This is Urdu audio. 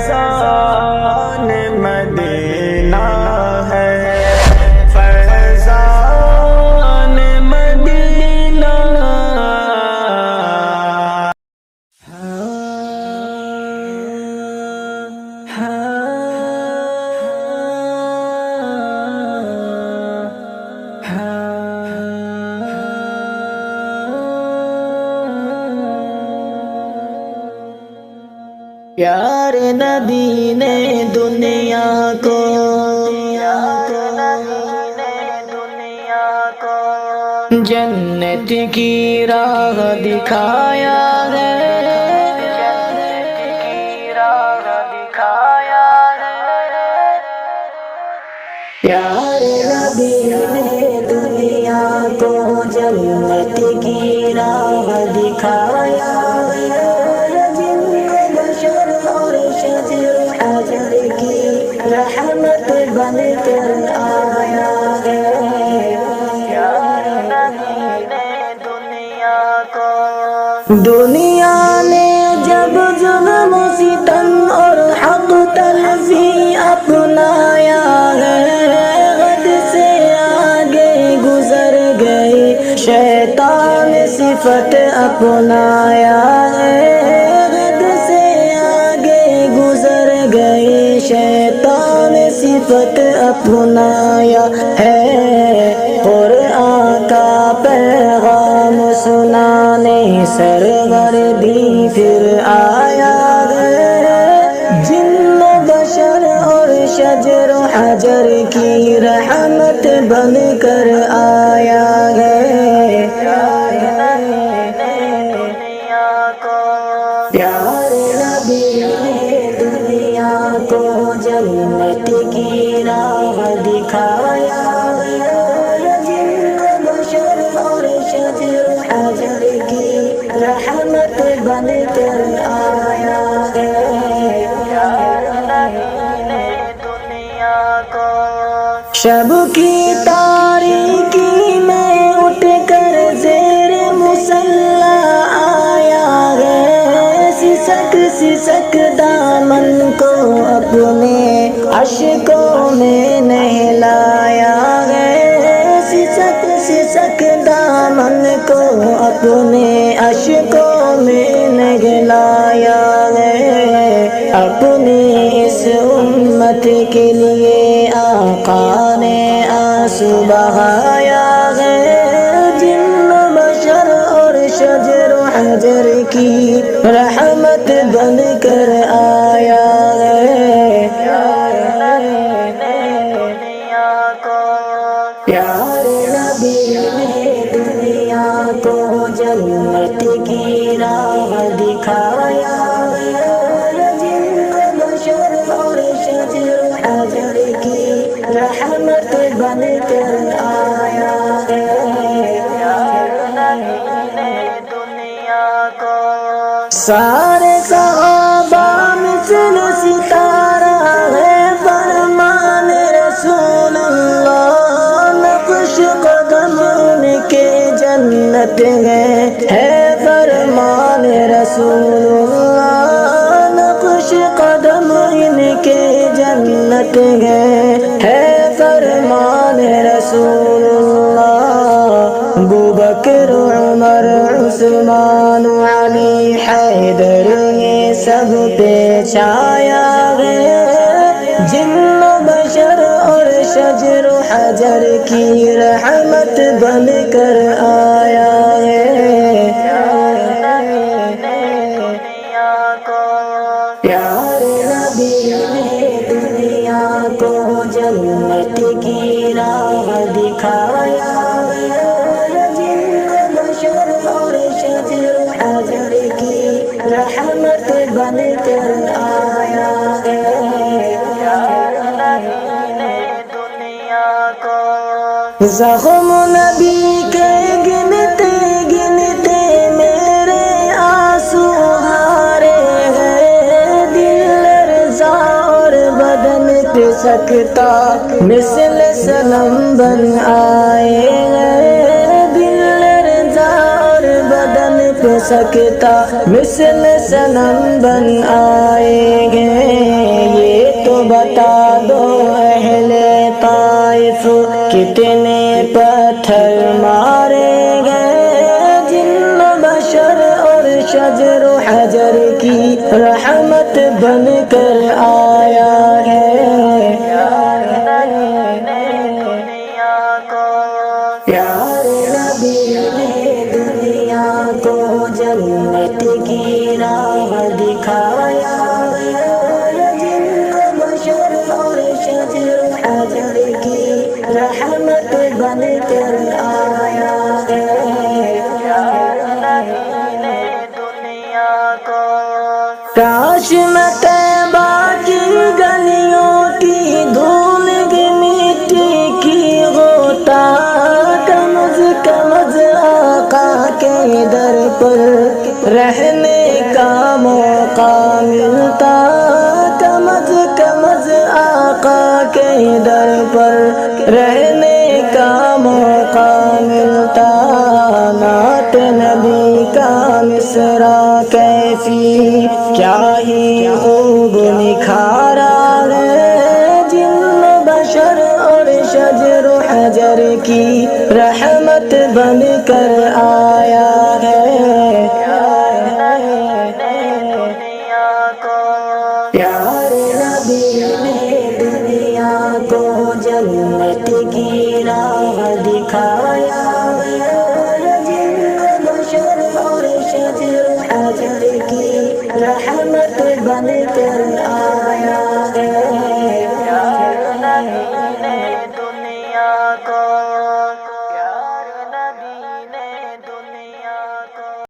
فیضان مدینہ ہے، فیضان مدینہ۔ پیار نبی نے دنیا کو، جنت کی راہ دکھایا ہے، پیار نبی نے دنیا کو جنت کی راہ دکھایا ہے، حجر کی رحمت بن کر آیا ہے، پیار نبی نے دنیا کو۔ دنیا نے جب ظلم و ستم اور حق تلفی اپنایا ہے، غد سے آگے گزر گئی شیطان صفت اپنایا ہے، شیطان صفت اپنایا ہے، قرآن کا پیغام سنانے سرور بھی پھر آیا ہے، جن و بشر اور شجر و حجر کی رحمت بن کر آیا ہے، پیار نبی نے دنیا کو جنت کی راہ دکھایا ہے، جن بشر اور شجر حجر کی رحمت بن کر آیا ہے، پیار نبی نے دنیا کو۔ شب کی تاریکی میں اٹھ کر زیر مصلی آیا ہے، سسک سسک دامن کو اپنے اشکوں میں نہلایا ہے، سسک سسک دامن کو اپنے اشکوں میں نہلایا ہے، اپنی اس امت کے لیے آقا نے آنسو بہایا ہے، جن بشر اور شجر و حجر کی رحمت بن کر آیا ہے، پیار نبی نے دنیا کو جنت کی راہ دکھایا ہے، جن بشر اور شجر حجر کی رحمت بن کر آیا ہے، پیار نبی نے دنیا کو۔ سارے صحابہ مثل ستارہ ہے، فرمان رسول اللہ، نقش قدم ان کے جنت ہے فرمان رسول اللہ، نقش قدم ان کے جنت ہے فرمان رسول اللہ، ابوبکر عمر عثمان علی حیدر یہ سب پہ چھایا ہے، جن بشر اور شجر و حجر کی رحمت بن کر آیا ہے، پیار نبی نے دنیا کو جنت کی راہ دکھایا ہے، جن بشر اور شجر حجر کی رحمت بن کر آیا ہے، پیار نبی نے دنیا کو۔ زخم نبی کے گنتے گنتے میرے آنسو ہارے ہیں، دل لرزا اور بدن پہ سکتا مثل صنم بن آئے ہیں، دل لرزا اور بدن پہ سکتا مثل صنم بن آئے ہیں، رحمت بن کر آیا ہے پیارے نبی نے دنیا کو جنت کی راہ دکھایا ہے جن بشر اور شجر حجر کی رحمت بن کر آیا ہے کاش میں طیبہ کی گلیوں کی دھول کی مٹی کی ہوتا کم از آقا کے در پر رہنے کا موقع ملتا کم از آقا کے در پر رہنے کا موقع ملتا نعت نبی کا مصرع کیفی کیا ہی خوب نکھارا ہے جن بشر اور شجر و حجر کی رحمت بن کر آیا ہے پیارے نبی نے دنیا کو جنت کی راہ دکھایا ہے جن بشر اور شجر حجر کی رحمت بن کر